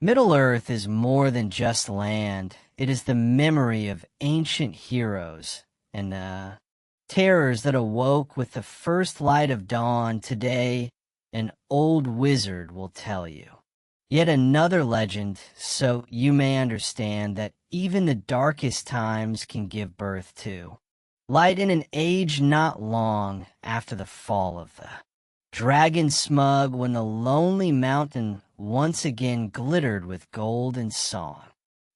Middle-earth is more than just land. It is the memory of ancient heroes and terrors that awoke with the first light of dawn. Today, an old wizard will tell you. Yet another legend, so you may understand that even the darkest times can give birth to light in an age not long after the fall of the dragon smug, when the lonely mountain once again glittered with gold and song.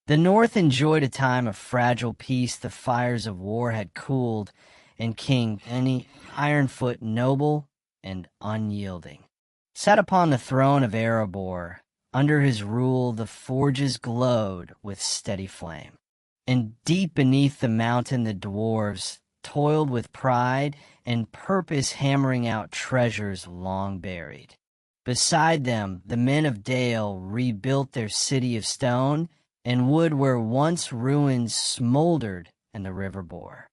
The North enjoyed a time of fragile peace. The fires of war had cooled, and King Ironfoot, noble and unyielding, sat upon the throne of Erebor. Under his rule the forges glowed with steady flame, and deep beneath the mountain the dwarves toiled with pride and purpose, hammering out treasures long buried. Beside them the men of Dale rebuilt their city of stone and wood, where once ruins smoldered and the river bore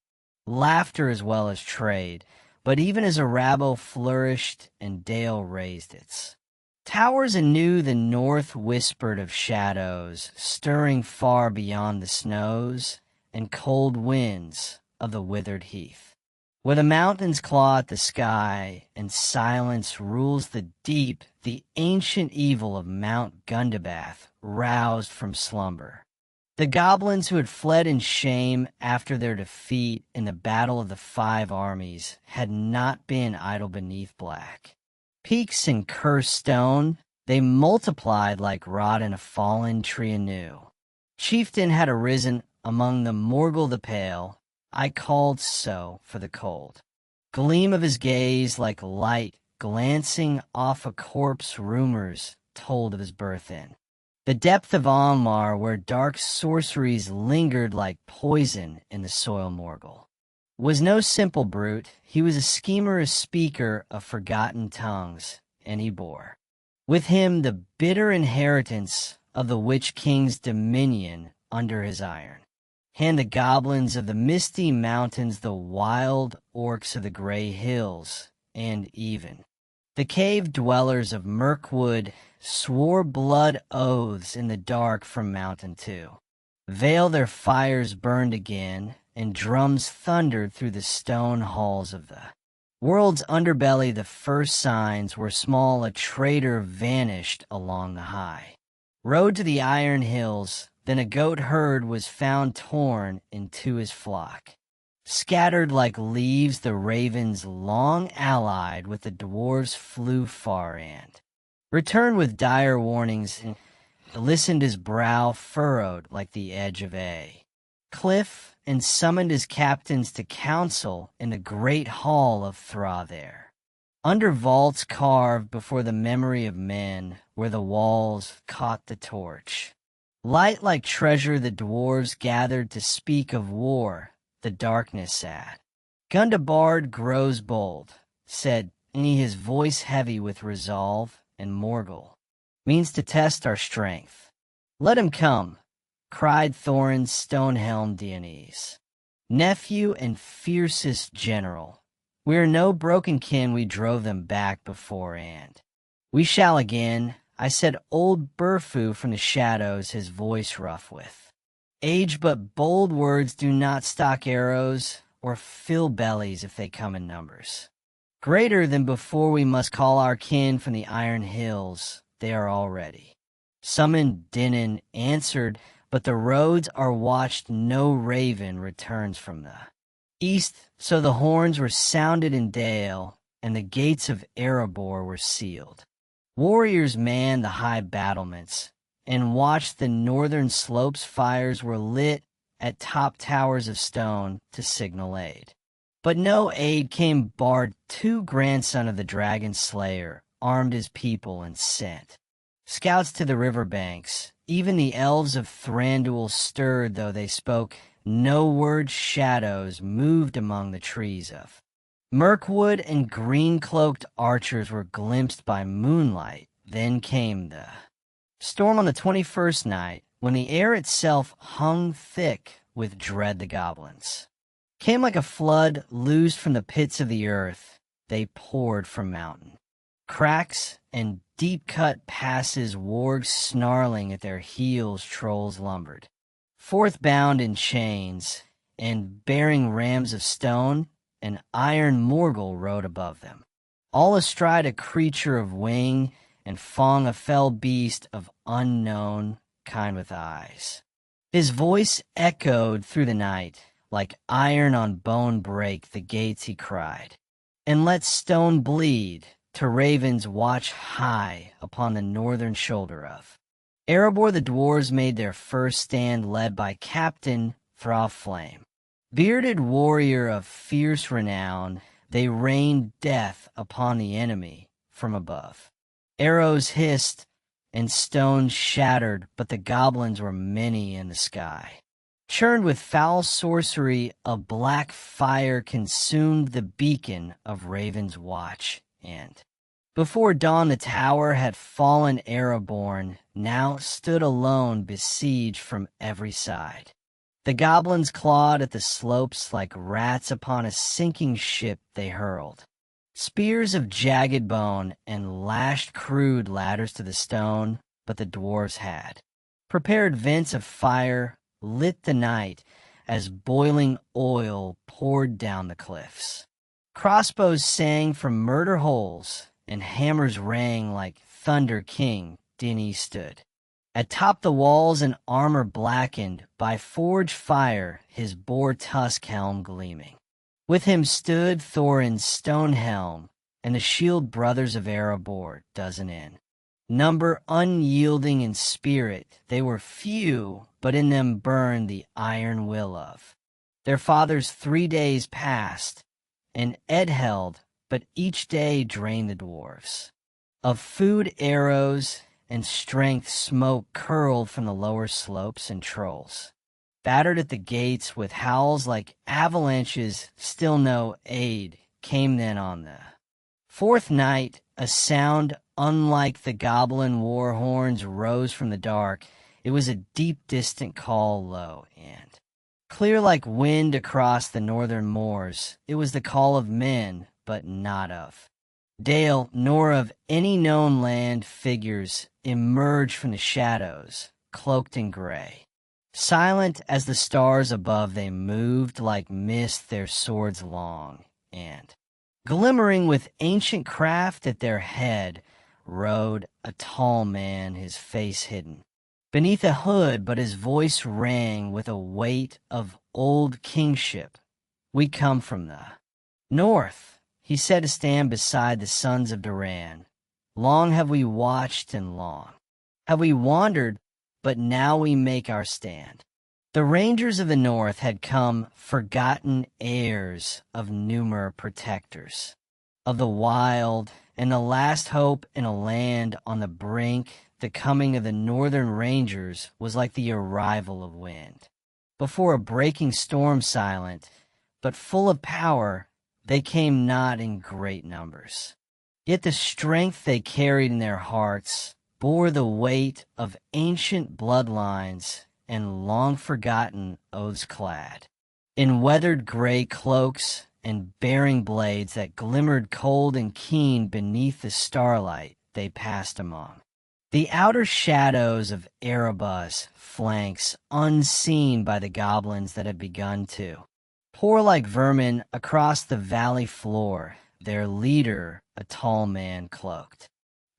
laughter as well as trade. But even as Erebor flourished and Dale raised its towers anew, the north whispered of shadows stirring far beyond the snows and cold winds of the withered heath, where the mountains claw at the sky and silence rules the deep. The ancient evil of Mount Gundabath roused from slumber the goblins who had fled in shame after their defeat in the battle of the 5 armies had not been idle beneath black peaks and cursed stone. They multiplied like rot in a fallen tree anew. Chieftain had arisen among the Morgul the pale. I called so for the cold gleam of his gaze, like light glancing off a corpse. Rumors told of his birth in the depth of Almar, where dark sorceries lingered like poison in the soil. Morgul was no simple brute. He was a schemer, a speaker of forgotten tongues, and he bore with him the bitter inheritance of the Witch King's dominion. Under his iron hand the goblins of the misty mountains, the wild orcs of the gray hills, and even the cave dwellers of Mirkwood swore blood oaths in the dark from mountain to veil. Their fires burned again, and drums thundered through the stone halls of the world's underbelly. The first signs were small. A traitor vanished along the high road to the Iron Hills. Then a goat herd was found torn into his flock. Scattered like leaves, the ravens, long allied with the dwarves, flew far and returned with dire warnings. Listened, his brow furrowed like the edge of a cliff, and summoned his captains to council in the great hall of Thra there, under vaults carved before the memory of men, where the walls caught the torch light like treasure. The dwarves gathered to speak of war. The darkness sad Gundabard grows bold, said he, his voice heavy with resolve, and Morgul means to test our strength. Let him come, cried Thorin's stone-helmed Dionys, nephew and fiercest general. We are no broken kin, we drove them back before, and we shall again. I said old Burfu from the shadows, his voice rough with age, but bold words do not stock arrows or fill bellies if they come in numbers greater than before. We must call our kin from the Iron Hills. They are already summoned. Dinan answered, but the roads are watched. No raven returns from the east. So the horns were sounded in Dale, and the gates of Erebor were sealed. Warriors manned the high battlements and watched the northern slopes. Fires were lit at top towers of stone to signal aid. But no aid came. Bard, too, grandson of the dragon slayer, armed his people and sent scouts to the river banks. Even the elves of Thranduil stirred, though they spoke no word. Shadows moved among the trees of Mirkwood, and green-cloaked archers were glimpsed by moonlight. Then came the storm on the 21st night, when the air itself hung thick with dread. The goblins came like a flood loosed from the pits of the earth. They poured from mountain Cracks and deep-cut passes, wargs snarling at their heels, trolls lumbered. Forth bound in chains, and bearing rams of stone, an iron Morgul rode above them, all astride a creature of wing, and Fong a fell beast of unknown kind with eyes. His voice echoed through the night, like iron on bone break the gates he cried, and let stone bleed, to ravens watch high upon the northern shoulder of. Erebor the dwarves made their first stand, led by Captain Flame. Bearded warrior of fierce renown, they rained death upon the enemy from above. Arrows hissed and stones shattered, but the goblins were many in the sky. Churned with foul sorcery, a black fire consumed the beacon of Raven's watch, and before dawn the tower had fallen. Erebor now stood alone, besieged from every side. The goblins clawed at the slopes like rats upon a sinking ship they hurled. Spears of jagged bone and lashed crude ladders to the stone, but the dwarves had prepared vents of fire, lit the night as boiling oil poured down the cliffs. Crossbows sang from murder holes, and hammers rang like thunder. King Dinny stood atop the walls, and armor blackened by forged fire, his boar tusk helm gleaming. With him stood Thorin's stone helm, and the shield brothers of Erebor, dozen in number, unyielding in spirit. They were few, but in them burned the iron will of their fathers. 3 days passed, and Ed held, but each day drained the dwarves of food. Arrows and strength, smoke curled from the lower slopes, and trolls battered at the gates with howls like avalanches. Still no aid came then on the fourth night. A sound unlike the goblin war horns rose from the dark. It was a deep, distant call, low and clear like wind across the northern moors. It was the call of men, but not of dale, nor of any known land. Figures emerged from the shadows, cloaked in gray. Silent as the stars above, they moved like mist, their swords long, and glimmering with ancient craft. At their head rode a tall man, his face hidden beneath a hood, but his voice rang with a weight of old kingship. We come from the north, he said, to stand beside the sons of Duran. Long have we watched and long have we wandered, but now we make our stand. The rangers of the north had come, forgotten heirs of Numer, protectors of the wild, and the last hope in a land on the brink. The coming of the northern rangers was like the arrival of wind before a breaking storm, silent, but full of power. They came not in great numbers, yet the strength they carried in their hearts bore the weight of ancient bloodlines and long-forgotten oaths, clad in weathered gray cloaks and bearing blades that glimmered cold and keen beneath the starlight. They passed among the outer shadows of Erebus flanks, unseen by the goblins that had begun to pour like vermin across the valley floor. Their leader, a tall man cloaked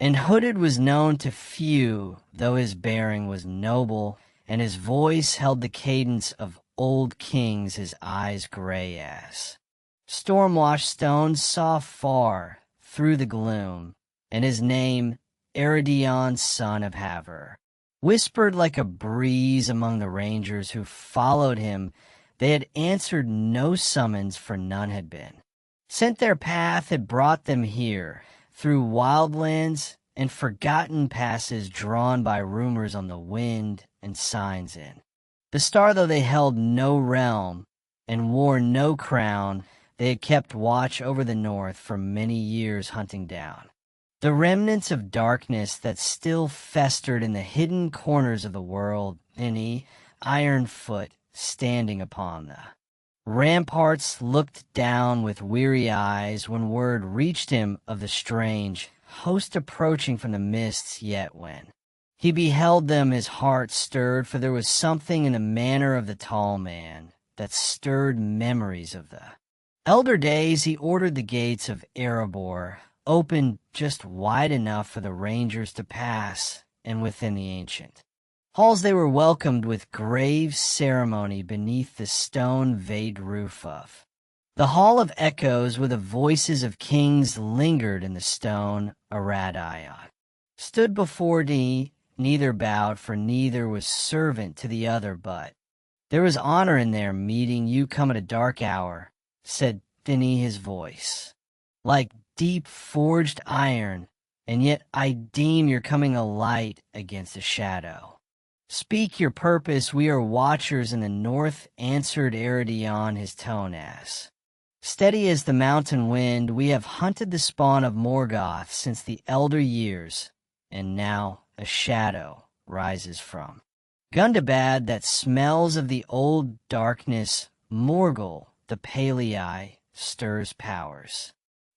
and hooded, was known to few, though his bearing was noble, and his voice held the cadence of old kings. His eyes gray as storm-washed stones saw far through the gloom, and his name, Eridion, son of Haver, whispered like a breeze among the rangers who followed him. They had answered no summons, for none had been sent. Their path had brought them here, through wildlands and forgotten passes, drawn by rumors on the wind and signs in the star. Though they held no realm and wore no crown, they had kept watch over the north for many years, hunting down the remnants of darkness that still festered in the hidden corners of the world. Any iron foot standing upon the ramparts looked down with weary eyes when word reached him of the strange host approaching from the mists yet when he beheld them, his heart stirred, for there was something in the manner of the tall man that stirred memories of the elder days. He ordered the gates of Erebor opened just wide enough for the rangers to pass, and within the ancient halls they were welcomed with grave ceremony beneath the stone-veined roof of the Hall of Echoes, where the voices of kings lingered in the stone. Aradion stood before thee, neither bowed, for neither was servant to the other, but there was honor in their meeting. You come at a dark hour, said Thinny, his voice like deep forged iron, and yet I deem your coming a light against a shadow. Speak your purpose, we are watchers in the north, answered Aradion, his tone as steady as the mountain wind. We have hunted the spawn of Morgoth since the elder years, and now a shadow rises from Gundabad that smells of the old darkness. Morgul, the Palei, stirs powers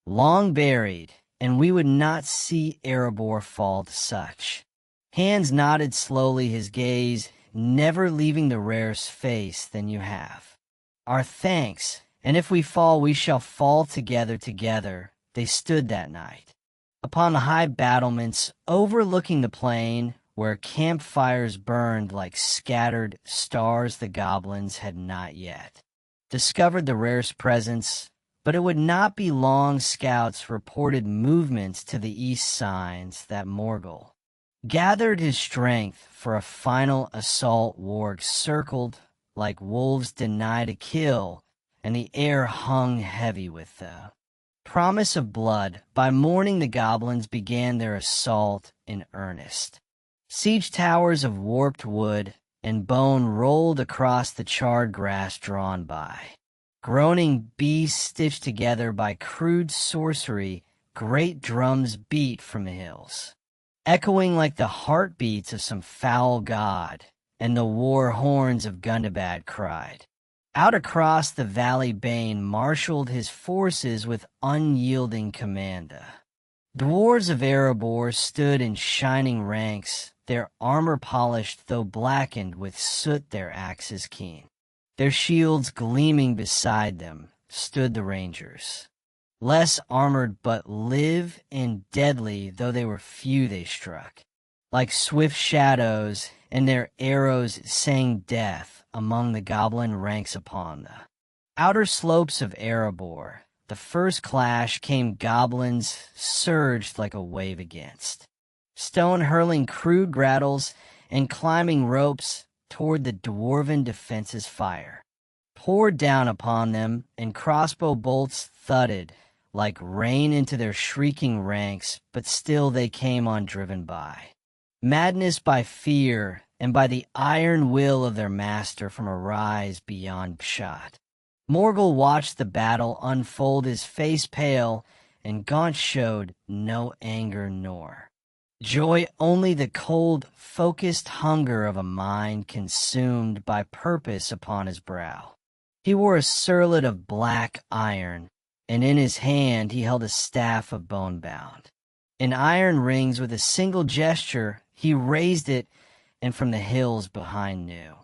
long buried, and we would not see Erebor fall to such. Hands nodded slowly, his gaze never leaving the rarest face. Then you have our thanks, and if we fall, we shall fall together. Together they stood that night upon the high battlements overlooking the plain, where campfires burned like scattered stars. The goblins had not yet discovered the rarest presence, but it would not be long. Scouts reported movements to the east, signs that Morgul gathered his strength for a final assault. Wargs circled like wolves denied a kill, and the air hung heavy with the promise of blood. By morning the goblins began their assault in earnest. Siege towers of warped wood and bone rolled across the charred grass, drawn by groaning beasts stitched together by crude sorcery. Great drums beat from the hills, echoing like the heartbeats of some foul god, and the war horns of Gundabad cried out across the valley. Bane marshaled his forces with unyielding command. The dwarves of Erebor stood in shining ranks, their armor polished though blackened with soot, their axes keen, their shields gleaming. Beside them stood the rangers, less armored but live and deadly. Though they were few, they struck like swift shadows, and their arrows sang death among the goblin ranks. Upon the outer slopes of Erebor, the first clash came. Goblins surged like a wave against stone, hurling crude grattles and climbing ropes toward the dwarven defenses. Fire poured down upon them, and crossbow bolts thudded like rain into their shrieking ranks. But still they came on, driven by madness, by fear, and by the iron will of their master. From a rise beyond shot, Morgul watched the battle unfold, his face pale and gaunt, showed no anger nor joy, only the cold, focused hunger of a mind consumed by purpose. Upon his brow he wore a circlet of black iron, and in his hand he held a staff of bone bound in iron rings. With a single gesture he raised it, and from the hills behind new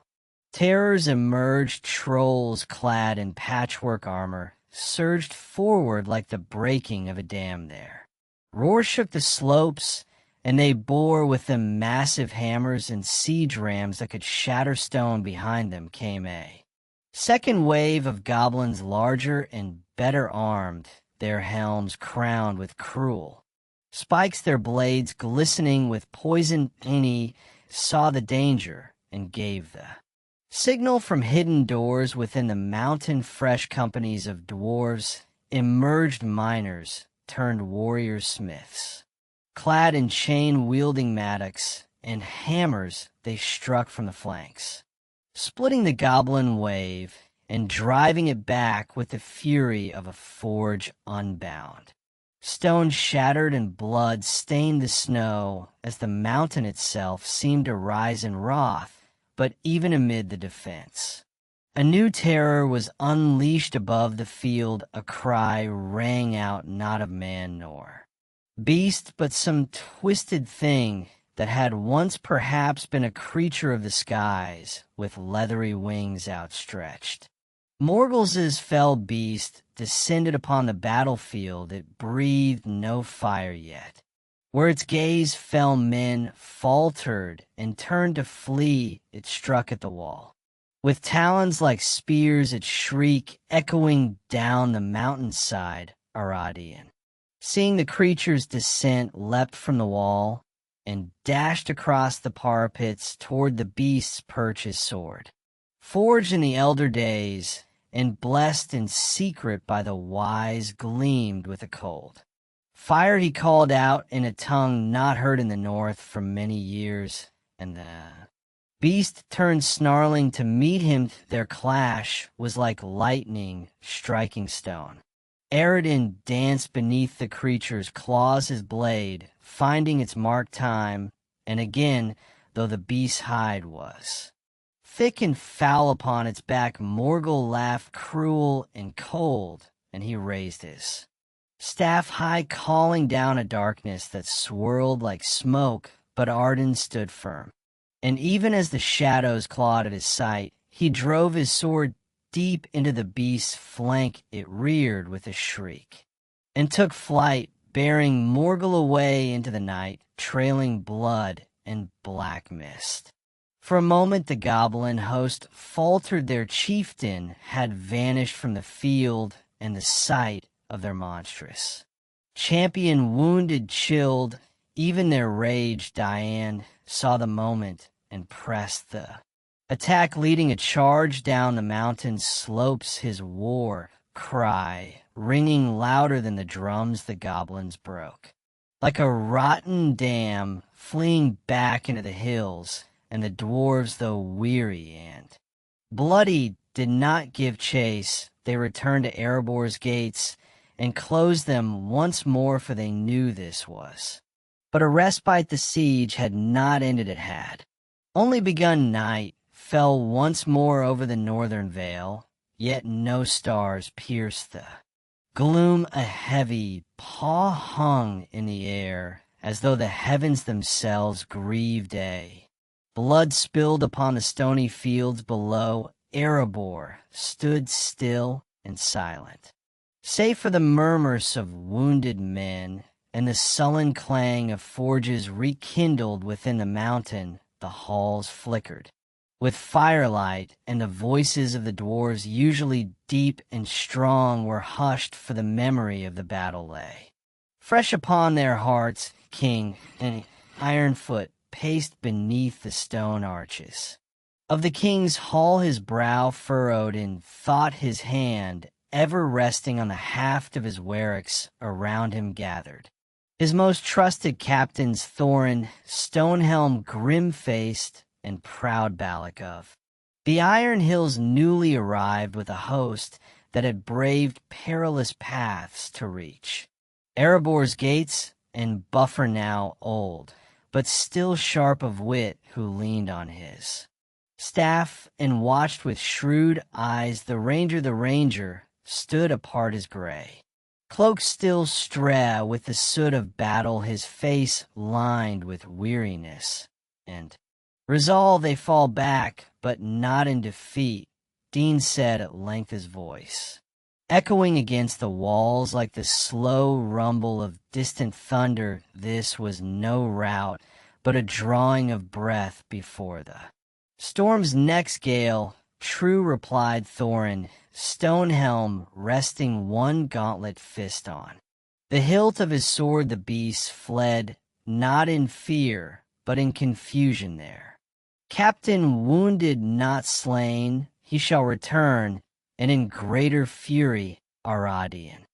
terrors emerged. Trolls clad in patchwork armor surged forward like the breaking of a dam. Their roar shook the slopes, and they bore with them massive hammers and siege rams that could shatter stone. Behind them came a second wave of goblins, larger and better armed, their helms crowned with cruel spikes, their blades glistening with poison. Any saw the danger and gave the signal from hidden doors within the mountain. Fresh companies of dwarves emerged, miners turned warrior smiths, clad in chain-wielding mattocks and hammers. They struck from the flanks, splitting the goblin wave and driving it back with the fury of a forge unbound. Stone shattered and blood stained the snow as the mountain itself seemed to rise in wrath. But even amid the defense, a new terror was unleashed above the field. A cry rang out, not of man nor Beast, but some twisted thing that had once perhaps been a creature of the skies with leathery wings outstretched. Morgul's fell beast descended upon the battlefield. It breathed no fire yet. Where its gaze fell, men faltered and turned to flee. It struck at the wall. With talons like spears, its shriek echoing down the mountainside, Aradian. Seeing the creature's descent, leapt from the wall and dashed across the parapets toward the beast's perch his sword. Forged in the elder days and blessed in secret by the wise, gleamed with a cold. Fire he called out in a tongue not heard in the north for many years, and the beast turned snarling to meet him. Their clash was like lightning striking stone. Aridin danced beneath the creature's claws his blade, finding its marked time, and again, though the beast's hide was thick and foul upon its back, Morgul laughed cruel and cold, and he raised his staff high, calling down a darkness that swirled like smoke, but Arden stood firm. And even as the shadows clawed at his sight, he drove his sword deep into the beast's flank. It reared with a shriek, and took flight, bearing Morgul away into the night, trailing blood and black mist. For a moment the goblin host faltered. Their chieftain had vanished from the field, and the sight of their monstrous champion wounded chilled even their rage. Diane saw the moment and pressed the attack, leading a charge down the mountain slopes, his war cry ringing louder than the drums the goblins broke. Like a rotten dam fleeing back into the hills, and the dwarves, though weary and bloody, did not give chase. They returned to Erebor's gates and closed them once more, for they knew this was but a respite. The siege had not ended. It had only begun. Night fell once more over the northern vale, yet no stars pierced the gloom. A heavy paw hung in the air, as though the heavens themselves grieved. Blood spilled upon the stony fields below. Erebor stood still and silent, save for the murmurs of wounded men and the sullen clang of forges rekindled within the mountain. The halls flickered with firelight, and the voices of the dwarves, usually deep and strong, were hushed, for the memory of the battle lay fresh upon their hearts. King and Ironfoot paced beneath the stone arches of the king's hall, his brow furrowed in thought, his hand ever resting on the haft of his werix. Around him gathered his most trusted captains, Thorin, Stonehelm, grim-faced, and proud Balak of the Iron Hills, newly arrived with a host that had braved perilous paths to reach Erebor's gates, and Buffer, now old, but still sharp of wit, who leaned on his staff and watched with shrewd eyes. The ranger stood apart, his gray cloak still straw with the soot of battle, his face lined with weariness and resolve. They fall back, but not in defeat, Dean said at length, his voice echoing against the walls like the slow rumble of distant thunder. This was no rout, but a drawing of breath before the storm's next gale. True, replied Thorin, Stonehelm resting one gauntlet fist on the hilt of his sword. The beast fled, not in fear, but in confusion there. Captain wounded, not slain, he shall return, and in greater fury. Aradian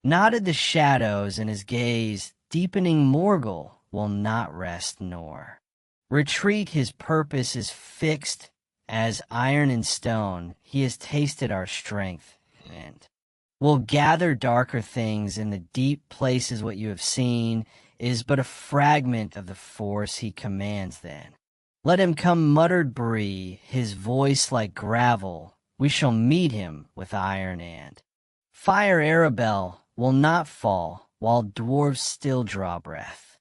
nodded the shadows, and his gaze, deepening. Morgul will not rest nor retreat. His purpose is fixed as iron and stone. He has tasted our strength, and will gather darker things in the deep places. What you have seen is but a fragment of the force he commands. Then let him come, muttered Bree, his voice like gravel. We shall meet him with iron and fire. Arabelle will not fall, while dwarfs still draw breath.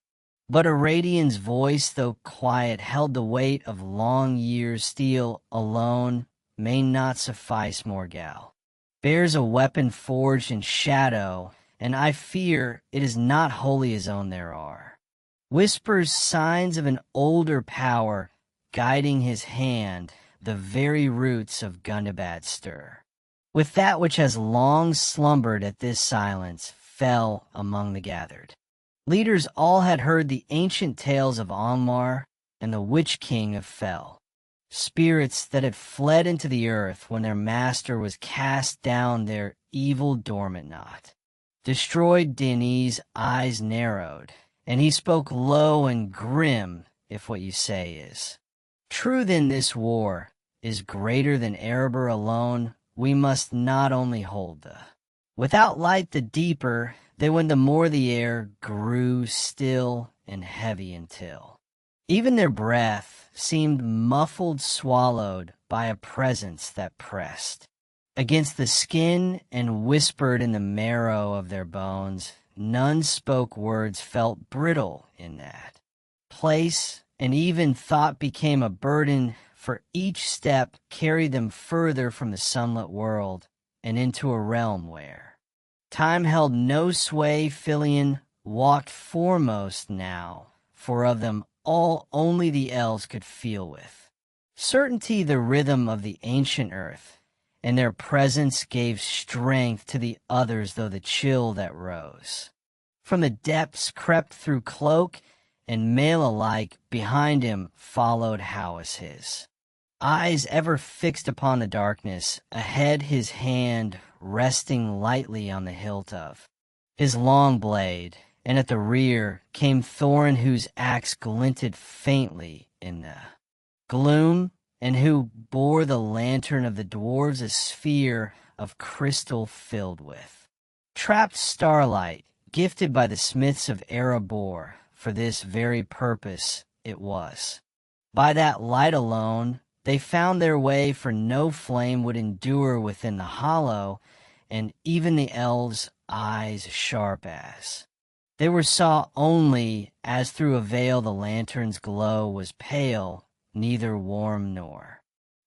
But Aradian's voice, though quiet, held the weight of long years. Steel alone may not suffice, Morgal. Bears a weapon forged in shadow, and I fear it is not wholly his own there are. Whispers signs of an older power, guiding his hand, the very roots of Gundabad stir. With that which has long slumbered at this silence, fell among the gathered. Leaders all had heard the ancient tales of Onmar and the Witch King of Fell, spirits that had fled into the earth when their master was cast down their evil dormant knot. Destroyed Dinny's eyes narrowed, and he spoke low and grim, if what you say is true. Then this war is greater than Erebor alone. We must not only hold the without light the deeper, that when the more the air grew still and heavy until even their breath seemed muffled, swallowed by a presence that pressed against the skin and whispered in the marrow of their bones. None spoke words, felt brittle in that place, and even thought became a burden, for each step carried them further from the sunlit world and into a realm where time held no sway. Filion walked foremost now, for of them all only the elves could feel with certainty the rhythm of the ancient earth, and their presence gave strength to the others, though the chill that rose from the depths crept through cloak and mail alike. Behind him followed Howis, his eyes ever fixed upon the darkness, ahead his hand resting lightly on the hilt of his long blade, and at the rear came Thorin, whose axe glinted faintly in the gloom, and who bore the lantern of the dwarves, a sphere of crystal filled with trapped starlight, gifted by the smiths of Erebor. For this very purpose it was. By that light alone they found their way, for no flame would endure within the hollow, and even the elves' eyes sharp as they were saw only, as through a veil the lantern's glow was pale, neither warm nor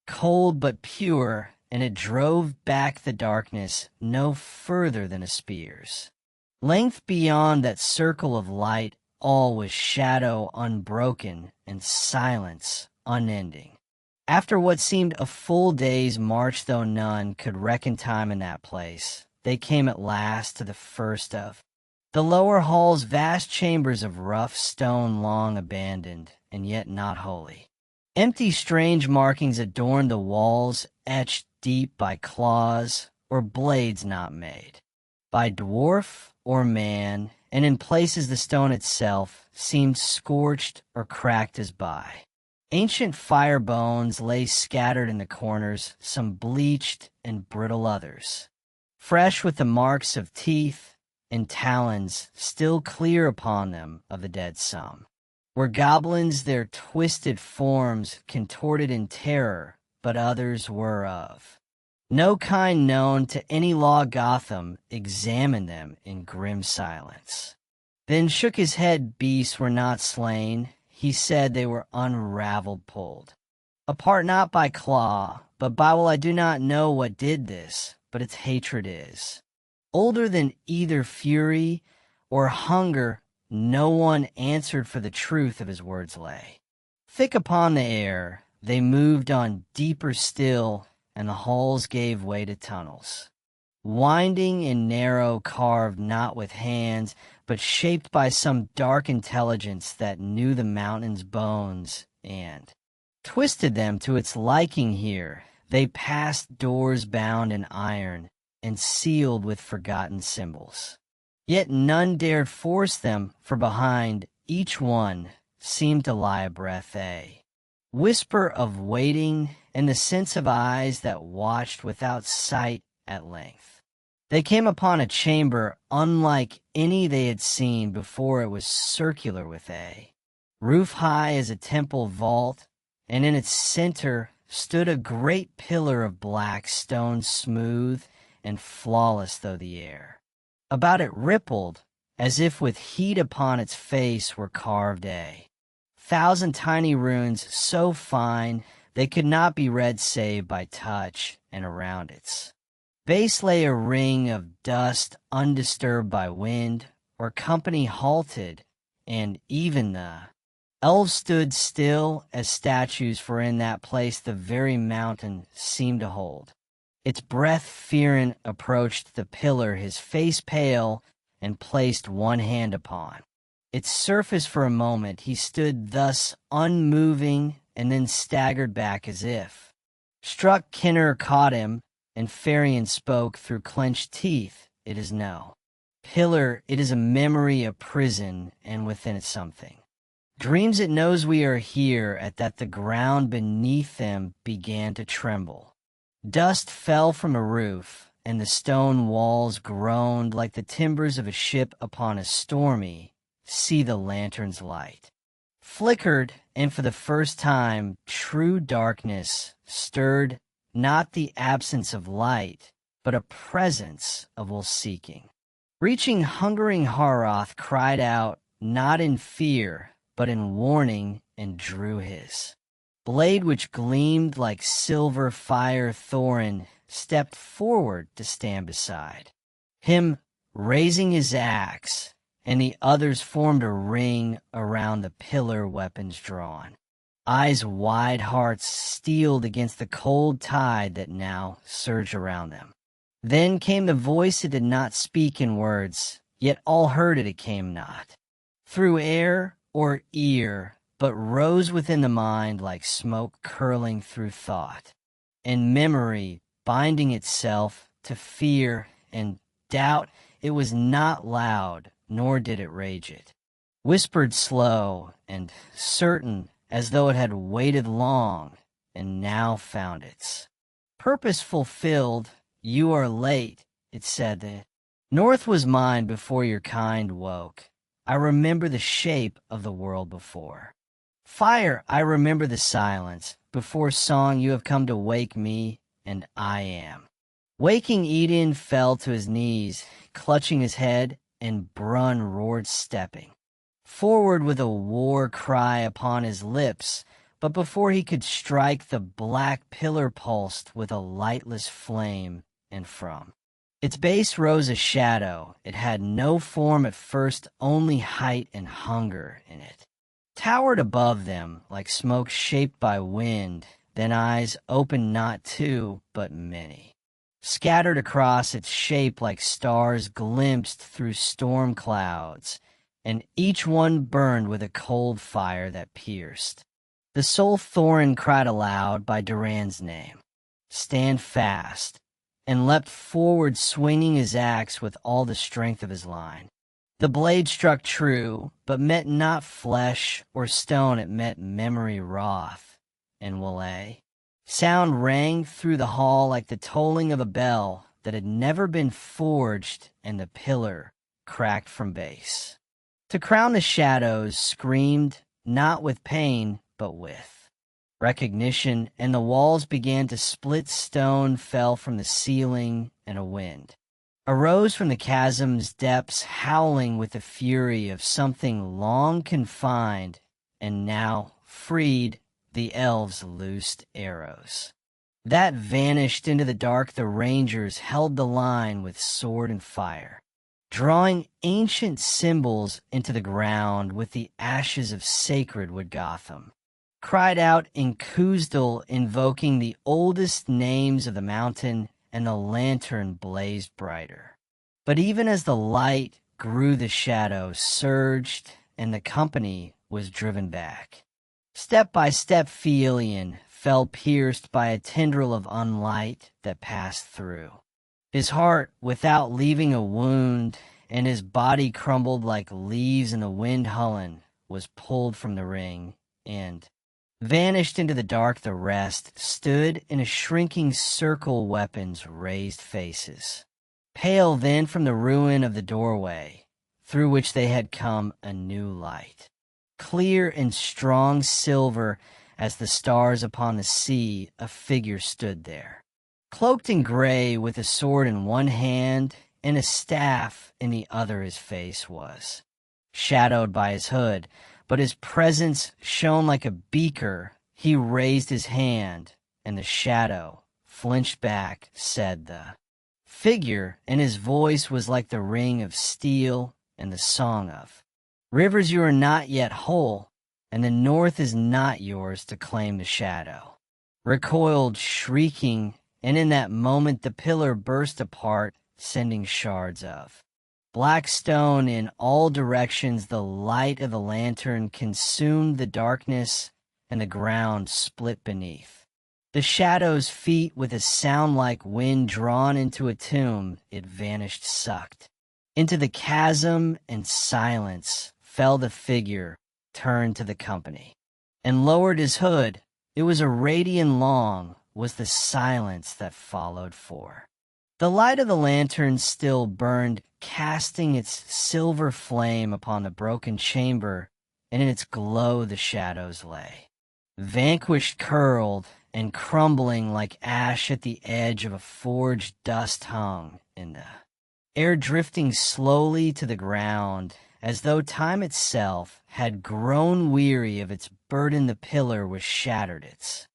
cold, but pure, and it drove back the darkness no further than a spear's length. Beyond that circle of light all was shadow unbroken and silence unending. After what seemed a full day's march, though none could reckon time in that place, they came at last to the first of the lower halls, vast chambers of rough stone, long abandoned and yet not wholly empty. Strange markings adorned the walls, etched deep by claws or blades not made by dwarf or man, and in places the stone itself seemed scorched or cracked as by ancient fire. Bones lay scattered in the corners, some bleached and brittle, others fresh with the marks of teeth and talons still clear upon them of the dead. Some were goblins, their twisted forms contorted in terror, but others were of no kind known to any law. Gotham examined them in grim silence, then shook his head. Beasts were not slain, he said, they were unraveled, pulled apart not by claw, but by, well, I do not know what did this, but its hatred is older than either fury or hunger. No one answered, for the truth of his words lay thick upon the air. They moved on deeper still, and the halls gave way to tunnels, winding and narrow, carved not with hands, but shaped by some dark intelligence that knew the mountain's bones and twisted them to its liking. Here they passed doors bound in iron and sealed with forgotten symbols, yet none dared force them, for behind each one seemed to lie a breath, a whisper of waiting, and the sense of eyes that watched without sight. At length they came upon a chamber unlike any they had seen before. It was circular, with a roof high as a temple vault, and in its center stood a great pillar of black stone, smooth and flawless, though the air about it rippled as if with heat upon its face were carved a 1,000 tiny runes so fine they could not be read save by touch, and around its base lay a ring of dust undisturbed by wind or company halted, and even the elves stood still as statues, for in that place the very mountain seemed to hold. Its breath Fearin approached the pillar, his face pale, and placed one hand upon its surface. For a moment he stood thus unmoving, and then staggered back as if struck. Kinner caught him, and Farian spoke through clenched teeth. "It is no pillar, it is a memory, a prison, and within it something dreams. It knows we are here." At that the ground beneath them began to tremble. Dust fell from a roof, and the stone walls groaned like the timbers of a ship upon a stormy sea. The lantern's light flickered, and for the first time true darkness stirred, not the absence of light, but a presence of will seeking. Reaching hungering Haroth cried out, not in fear, but in warning, and drew his blade, which gleamed like silver fire. Thorin stepped forward to stand beside him, raising his axe, and the others formed a ring around the pillar, weapons drawn, eyes wide, hearts steeled against the cold tide that now surged around them. Then came the voice. It did not speak in words, yet all heard it. It came not through air or ear, but rose within the mind like smoke curling through thought, and memory binding itself to fear and doubt. It was not loud, nor did it rage. It whispered slow and certain, as though it had waited long, and now found its purpose fulfilled. "You are late," it said. "The north was mine before your kind woke. I remember the shape of the world before fire. I remember the silence before song. You have come to wake me, and I am waking." Eden fell to his knees, clutching his head, and Brun roared, stepping forward with a war cry upon his lips. But before he could strike, the black pillar pulsed with a lightless flame, and from its base rose a shadow. It had no form at first, only height and hunger in it. Towered above them like smoke shaped by wind, then eyes opened, not two, but many, scattered across its shape like stars glimpsed through storm clouds, and each one burned with a cold fire that pierced the soul. Thorin cried aloud by Duran's name, "Stand fast," and leapt forward, swinging his axe with all the strength of his line. The blade struck true, but met not flesh or stone. It met memory wroth, and Wallay. Sound rang through the hall like the tolling of a bell that had never been forged, and the pillar cracked from base. To crown the shadows screamed, not with pain, but with recognition, and the walls began to split. Stone fell from the ceiling, and a wind arose from the chasm's depths, howling with the fury of something long confined and now freed. The elves loosed arrows that vanished into the dark. The rangers held the line with sword and fire, drawing ancient symbols into the ground with the ashes of sacred wood. Gotham cried out in Khuzdul, invoking the oldest names of the mountain, and the lantern blazed brighter. But even as the light grew, the shadow surged, and the company was driven back. Step by step Felian fell, pierced by a tendril of unlight that passed through his heart without leaving a wound, and his body crumbled like leaves in the wind. Hullen was pulled from the ring, and vanished into the dark. The rest stood in a shrinking circle, weapons raised, faces pale. Then from the ruin of the doorway through which they had come, a new light, clear and strong, silver as the stars upon the sea, a figure stood there, cloaked in gray, with a sword in one hand and a staff in the other his face was, shadowed by his hood, but his presence shone like a beaker. He raised his hand, and the shadow, flinched back, said the figure, and his voice was like the ring of steel and the song of rivers. You are not yet whole, and the north is not yours to claim the shadow. Recoiled, shrieking, and in that moment the pillar burst apart, sending shards of black stone in all directions. The light of the lantern consumed the darkness, and the ground split beneath the shadow's feet. With a sound like wind drawn into a tomb, it vanished, sucked into the chasm, and silence fell. The figure turned to the company and lowered his hood. It was a radian long, was the silence that followed, for the light of the lantern still burned, casting its silver flame upon the broken chamber, and in its glow the shadows lay, vanquished, curled, and crumbling like ash at the edge of a forge. Dust hung in the air, drifting slowly to the ground, as though time itself had grown weary of its burden. The pillar was shattered, its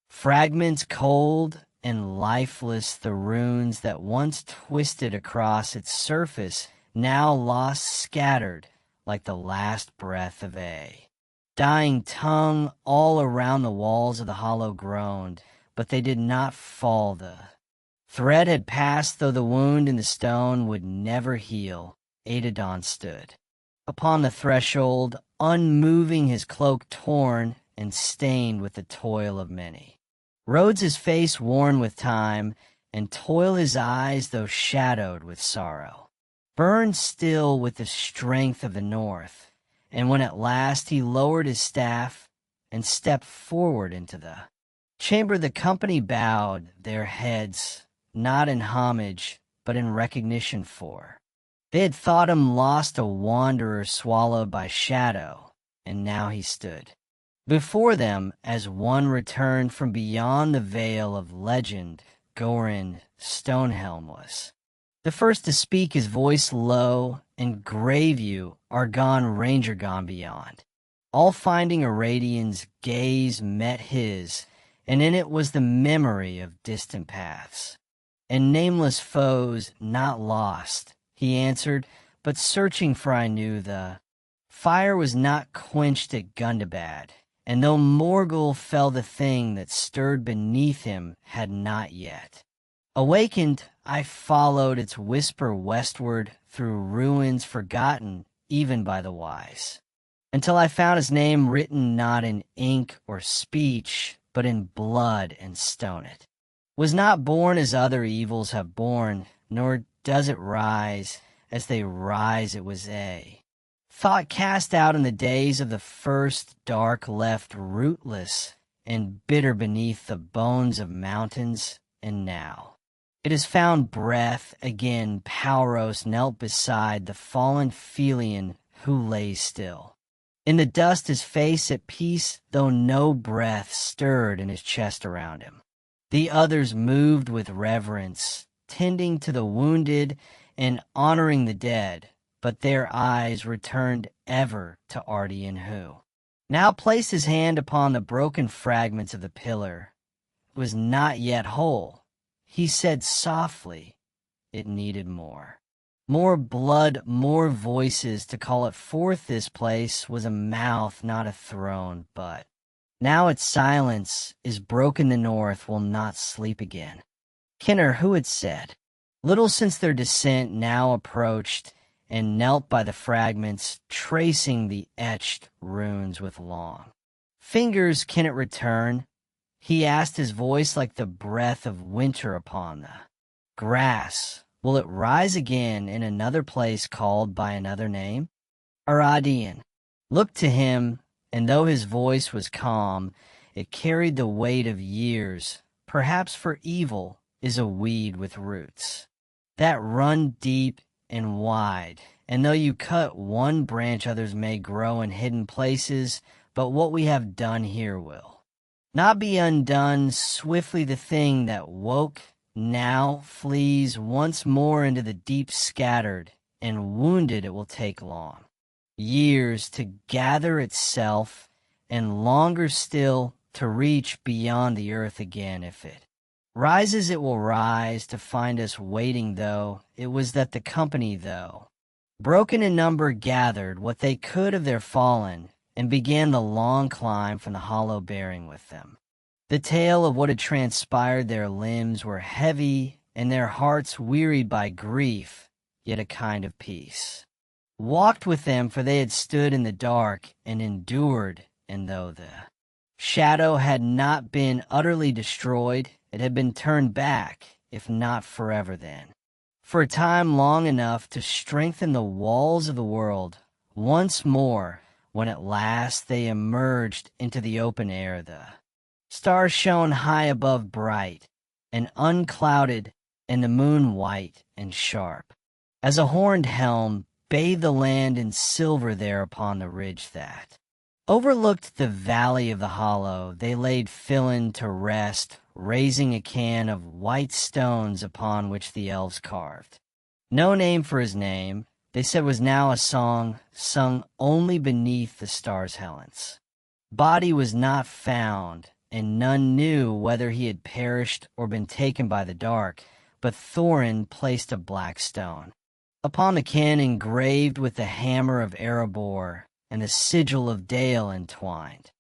fragments cold and lifeless. The runes that once twisted across its surface, now lost, scattered like the last breath of a dying tongue. All around the walls of the hollow groaned, but they did not fall. The thread had passed, though the wound in the stone would never heal. Adadon stood upon the threshold, unmoving, his cloak torn and stained with the toil of many roads, his face worn with time and toil, his eyes, though shadowed with sorrow, burned still with the strength of the north. And when at last he lowered his staff and stepped forward into the chamber, the company bowed their heads, not in homage, but in recognition, for they had thought him lost, a wanderer swallowed by shadow, and now he stood before them as one returned from beyond the veil of legend. Gorin Stonehelm was the first to speak, his voice low and grave. You are gone, ranger gone beyond. All finding Aradian's gaze met his, and in it was the memory of distant paths and nameless foes. Not lost, he answered, but searching, for I knew the fire was not quenched at Gundabad, and though Morgul fell, the thing that stirred beneath him had not yet awakened. I followed its whisper westward through ruins forgotten even by the wise, until I found his name written not in ink or speech, but in blood and stone. It was not born as other evils have borne, nor does it rise as they rise. It was a thought cast out in the days of the first dark, left rootless and bitter beneath the bones of mountains, and now it has found breath again. Pauros knelt beside the fallen Felian, who lay still in the dust, his face at peace, though no breath stirred in his chest around him. The others moved with reverence, tending to the wounded and honoring the dead, but their eyes returned ever to Ardian, who now placed his hand upon the broken fragments of the pillar. It was not yet whole. He said softly, it needed more. More blood, more voices to call it forth. This place was a mouth, not a throne, but now its silence is broken. The north will not sleep again. Kenner, who had said, little since their descent, now approached and knelt by the fragments, tracing the etched runes with long fingers. Can it return? He asked, his voice like the breath of winter upon the grass. Will it rise again in another place called by another name? Aradian looked to him, and though his voice was calm, it carried the weight of years. Perhaps for evil is a weed with roots that run deep and wide, and though you cut one branch, others may grow in hidden places. But what we have done here will not be undone. Swiftly the thing that woke now flees once more into the deep scattered, and wounded it will take long years to gather itself, and longer still to reach beyond the earth again. If it rises, it will rise to find us waiting, though it was that the company, though broken in number, gathered what they could of their fallen, and began the long climb from the hollow, bearing with them the tale of what had transpired. Their limbs were heavy, and their hearts wearied by grief, yet a kind of peace walked with them, for they had stood in the dark and endured, and though the shadow had not been utterly destroyed, it had been turned back, if not forever then, for a time long enough to strengthen the walls of the world once more, when at last they emerged into the open air. The stars shone high above, bright and unclouded, and the moon white and sharp as a horned helm bathed the land in silver. There upon the ridge that overlooked the valley of the hollow, they laid Philin to rest, raising a cairn of white stones upon which the elves carved no name for his name. They said was now a song sung only beneath the stars' helens. Body was not found, and none knew whether he had perished or been taken by the dark, but Thorin placed a black stone upon the cairn, engraved with the hammer of Erebor and the sigil of Dale entwined,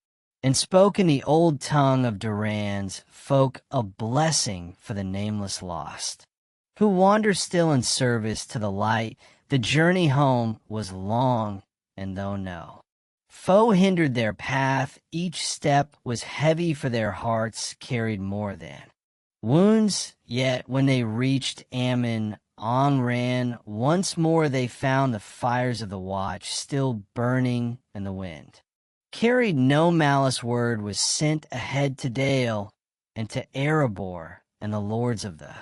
and spoke in the old tongue of Duran's folk a blessing for the nameless lost, who wander still in service to the light. The journey home was long, and though no foe hindered their path, each step was heavy, for their hearts carried more than wounds. Yet when they reached Ammon, on ran once more. They found the fires of the watch still burning, and the wind carried no malice. Word was sent ahead to Dale and to Erebor, and the lords of the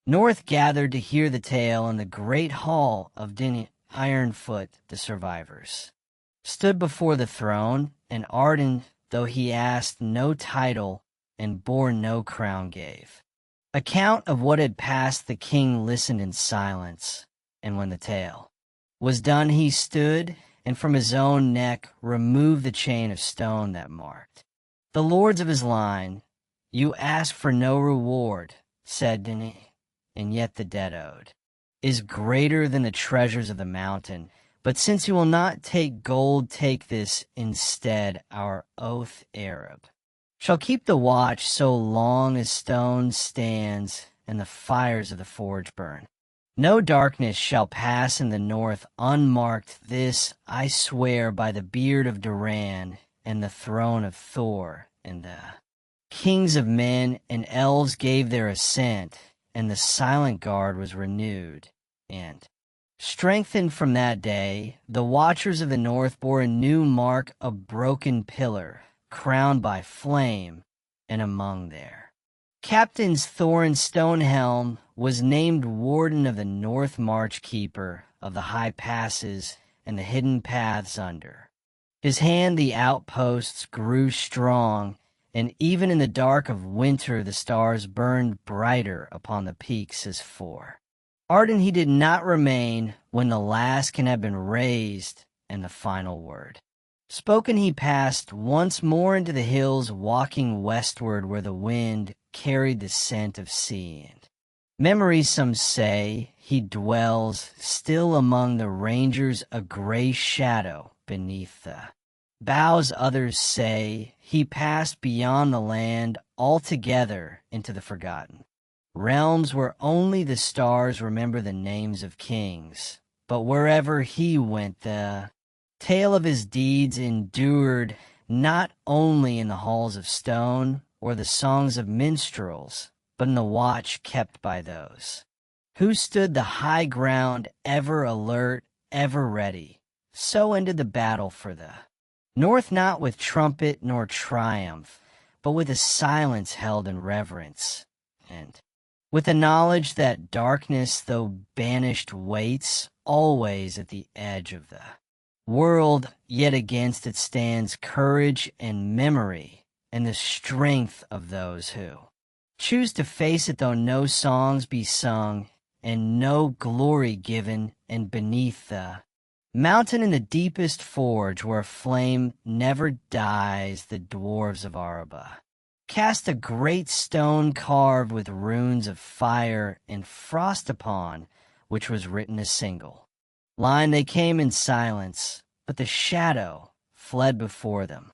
north gathered to hear the tale. In the great hall of Ironfoot the survivors stood before the throne, and Arden, though he asked no title and bore no crown, gave account of what had passed. The king listened in silence, and when the tale was done, he stood, and from his own neck removed the chain of stone that marked the lords of his line. You ask for no reward, said Denis, and yet the debt owed is greater than the treasures of the mountain. But since you will not take gold, take this instead, our oath. Arab shall keep the watch so long as stone stands and the fires of the forge burn. No darkness shall pass in the north unmarked. This I swear by the beard of Duran and the throne of Thor. And the kings of men and elves gave their assent, and the silent guard was renewed. And strengthened from that day, the watchers of the north bore a new mark, a broken pillar, crowned by flame, and among their captains Thorin Stonehelm was named warden of the north, march keeper of the high passes and the hidden paths under his hand. The outposts grew strong, and even in the dark of winter the stars burned brighter upon the peaks as fore. Arden he did not remain when the last can have been raised and the final word spoken. He passed once more into the hills, walking westward where the wind carried the scent of sea. And memory, some say, he dwells still among the rangers, a gray shadow beneath the boughs. Others say he passed beyond the land altogether into the forgotten realms where only the stars remember the names of kings. But wherever he went, the tale of his deeds endured, not only in the halls of stone or the songs of minstrels, but in the watch kept by those who stood the high ground, ever alert, ever ready. So ended the battle for the north, not with trumpet nor triumph, but with a silence held in reverence, and with the knowledge that darkness, though banished, waits always at the edge of the world, yet against it stands courage and memory and the strength of those who Choose to face it though no songs be sung, and no glory given, and beneath the mountain in the deepest forge where flame never dies, the dwarves of Araba cast a great stone carved with runes of fire and frost upon, which was written a single line. They came in silence, but the shadow fled before them.